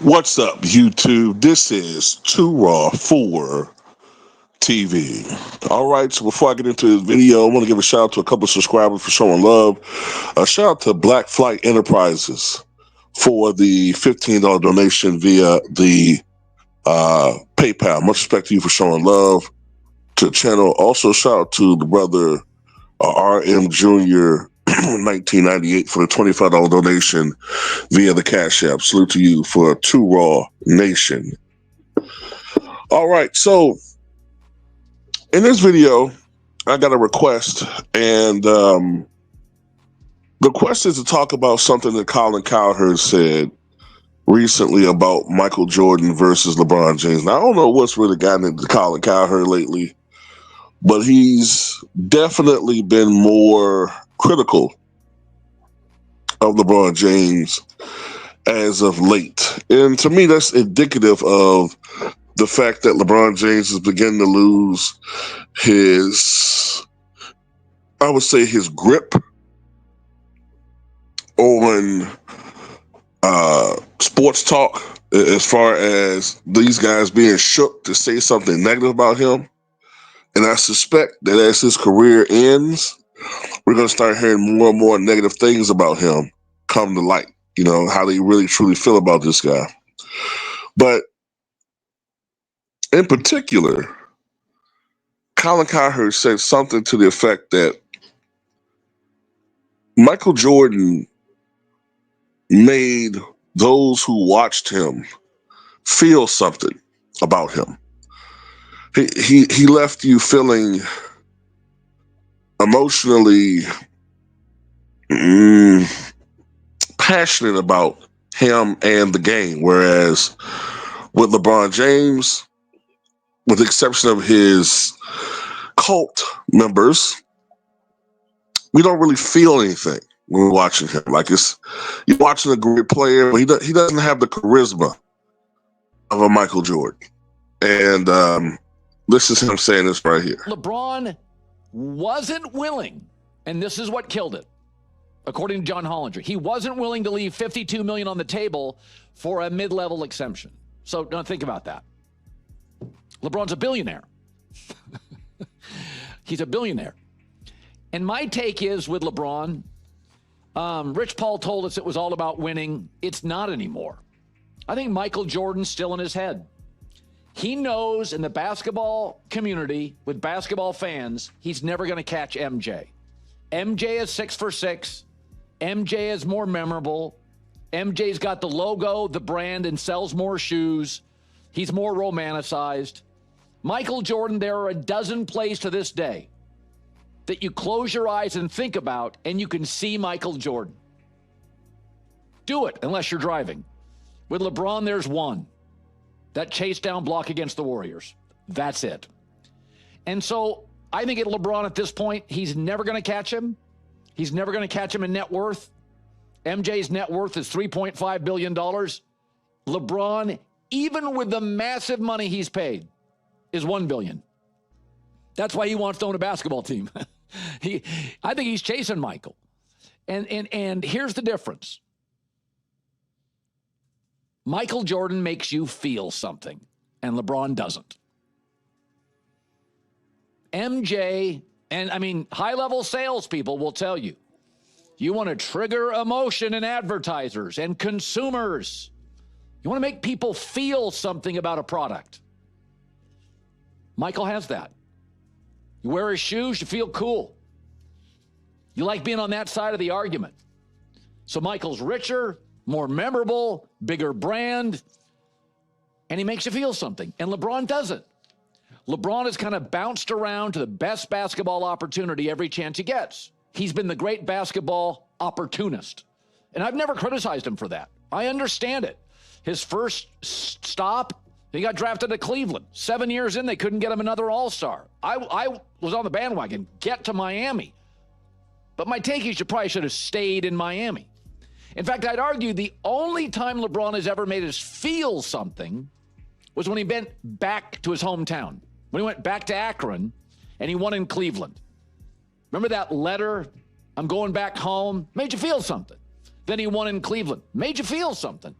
What's up, YouTube? This is Too Raw for TV. All right, so before I get into this video, I want to give a shout out to a couple of subscribers for showing love. A shout out to Black Flight Enterprises for the $15 donation via the PayPal. Much respect to you for showing love to the channel. Also, shout out to the brother RM Jr. 1998 for the $25 donation via the Cash App. Salute to you for Too Raw Nation. All right, so in this video, I got a request, and the request is to talk about something that Colin Cowherd said recently about Michael Jordan versus LeBron James. Now, I don't know what's really gotten into Colin Cowherd lately, but he's definitely been more critical of LeBron James as of late. And to me, that's indicative of the fact that LeBron James is beginning to lose his, I would say, his grip on sports talk, as far as these guys being shook to say something negative about him. And I suspect that as his career ends, we're going to start hearing more and more negative things about him come to light, you know, how they really truly feel about this guy. But in particular, Colin Cowherd said something to the effect that Michael Jordan made those who watched him feel something about him. He left you feeling emotionally passionate about him and the game, whereas with LeBron James, with the exception of his cult members, we don't really feel anything when we're watching him. Like, you're watching a great player, but he doesn't have the charisma of a Michael Jordan. And this is him saying this right here. LeBron wasn't willing, and this is what killed it, according to John Hollinger. He wasn't willing to leave $52 million on the table for a mid-level exemption. So don't think about that. LeBron's a billionaire. He's a billionaire. And my take is with LeBron, Rich Paul told us it was all about winning. It's not anymore. I think Michael Jordan's still in his head. He knows in the basketball community, with basketball fans, he's never going to catch MJ. MJ is 6 for 6. MJ is more memorable. MJ's got the logo, the brand, and sells more shoes. He's more romanticized. Michael Jordan, there are a dozen plays to this day that you close your eyes and think about, and you can see Michael Jordan. Do it, unless you're driving. With LeBron, there's one. That chase down block against the Warriors. That's it. And so I think at LeBron at this point, he's never going to catch him. He's never going to catch him in net worth. MJ's net worth is $3.5 billion. LeBron, even with the massive money he's paid, is $1 billion. That's why he wants to own a basketball team. I think he's chasing Michael. And here's the difference. Michael Jordan makes you feel something, and LeBron doesn't. MJ, and I mean, high-level salespeople will tell you, you want to trigger emotion in advertisers and consumers. You want to make people feel something about a product. Michael has that. You wear his shoes, you feel cool. You like being on that side of the argument. So Michael's richer, more memorable, bigger brand, and he makes you feel something. And LeBron doesn't. LeBron has kind of bounced around to the best basketball opportunity every chance he gets. He's been the great basketball opportunist. And I've never criticized him for that. I understand it. His first stop, he got drafted to Cleveland. 7 years in, they couldn't get him another All-Star. I was on the bandwagon. Get to Miami. But my take is you probably should have stayed in Miami. In fact, I'd argue the only time LeBron has ever made us feel something was when he went back to his hometown. When he went back to Akron and he won in Cleveland. Remember that letter, I'm going back home? Made you feel something. Then he won in Cleveland. Made you feel something.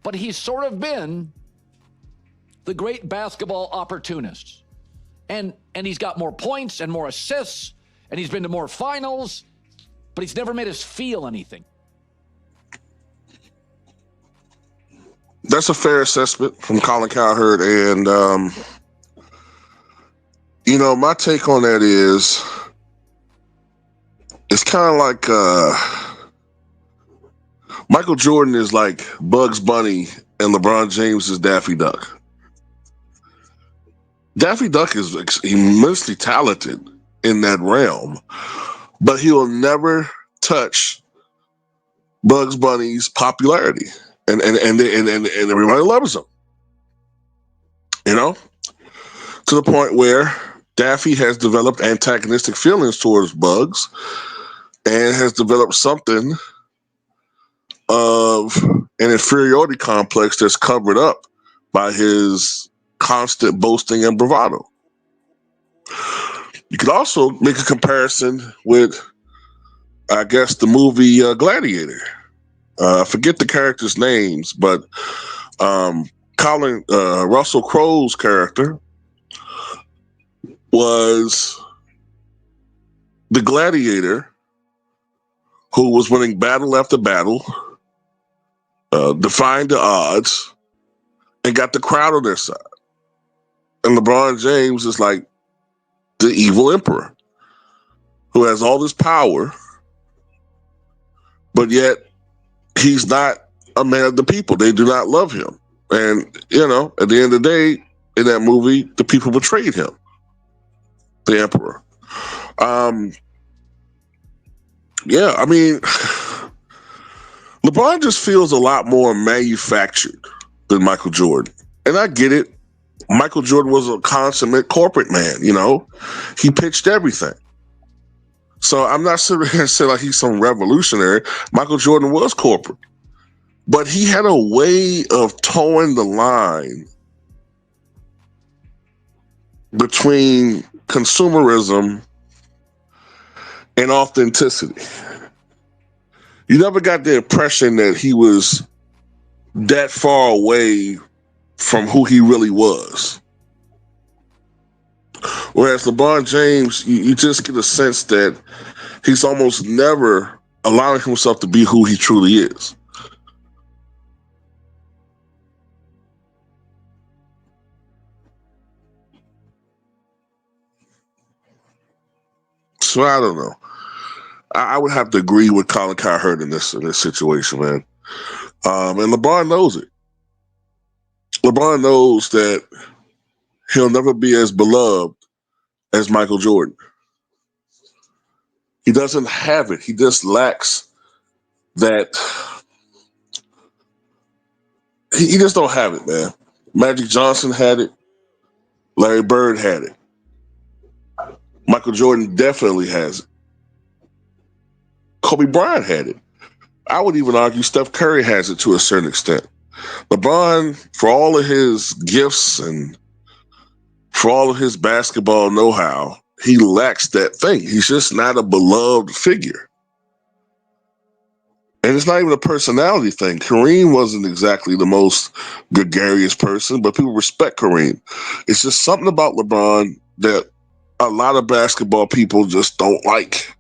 but he's sort of been the great basketball opportunist. And he's got more points and more assists, and he's been to more finals, but he's never made us feel anything. That's a fair assessment from Colin Cowherd. And, my take on that is it's kind of like Michael Jordan is like Bugs Bunny and LeBron James is Daffy Duck. Daffy Duck is immensely talented in that realm, but he will never touch Bugs Bunny's popularity, and everybody loves him. To the point where Daffy has developed antagonistic feelings towards Bugs, and has developed something of an inferiority complex that's covered up by his constant boasting and bravado. You could also make a comparison with, I guess, the movie Gladiator. I forget the characters' names, but Russell Crowe's character was the gladiator who was winning battle after battle, defying the odds, and got the crowd on their side. And LeBron James is like the evil emperor who has all this power, but yet he's not a man of the people. They do not love him. And, at the end of the day, in that movie, the people betrayed him, the emperor. LeBron just feels a lot more manufactured than Michael Jordan. And I get it. Michael Jordan was a consummate corporate man, He pitched everything. So I'm not sitting here and say like he's some revolutionary. Michael Jordan was corporate. But he had a way of towing the line between consumerism and authenticity. You never got the impression that he was that far away from who he really was. Whereas LeBron James, you just get a sense that he's almost never allowing himself to be who he truly is. So I don't know. I would have to agree with Colin Cowherd in this situation, man. And LeBron knows it. LeBron knows that he'll never be as beloved as Michael Jordan. He doesn't have it. He just lacks that. He just don't have it, man. Magic Johnson had it. Larry Bird had it. Michael Jordan definitely has it. Kobe Bryant had it. I would even argue Steph Curry has it to a certain extent. LeBron, for all of his gifts and for all of his basketball know-how, he lacks that thing. He's just not a beloved figure. And it's not even a personality thing. Kareem wasn't exactly the most gregarious person, but people respect Kareem. It's just something about LeBron that a lot of basketball people just don't like.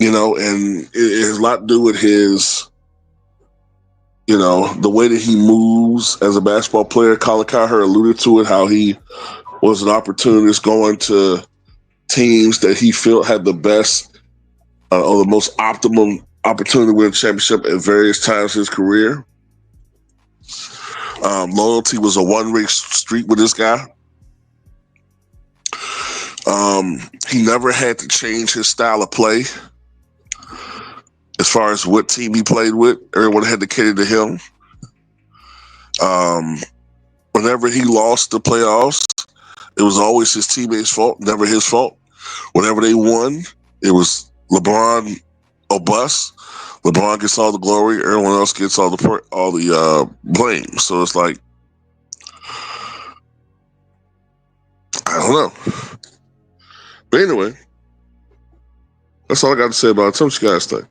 And it has a lot to do with his, the way that he moves as a basketball player. Colin Cowherd alluded to it, how he was an opportunist going to teams that he felt had the best or the most optimum opportunity to win a championship at various times in his career. Loyalty was a one-way street with this guy. He never had to change his style of play. As far as what team he played with, everyone had to cater to him. Whenever he lost the playoffs, it was always his teammates' fault, never his fault. Whenever they won, it was LeBron or bust. LeBron gets all the glory, everyone else gets all the blame. So it's like, I don't know. But anyway, that's all I got to say about it. Tell me what you guys think.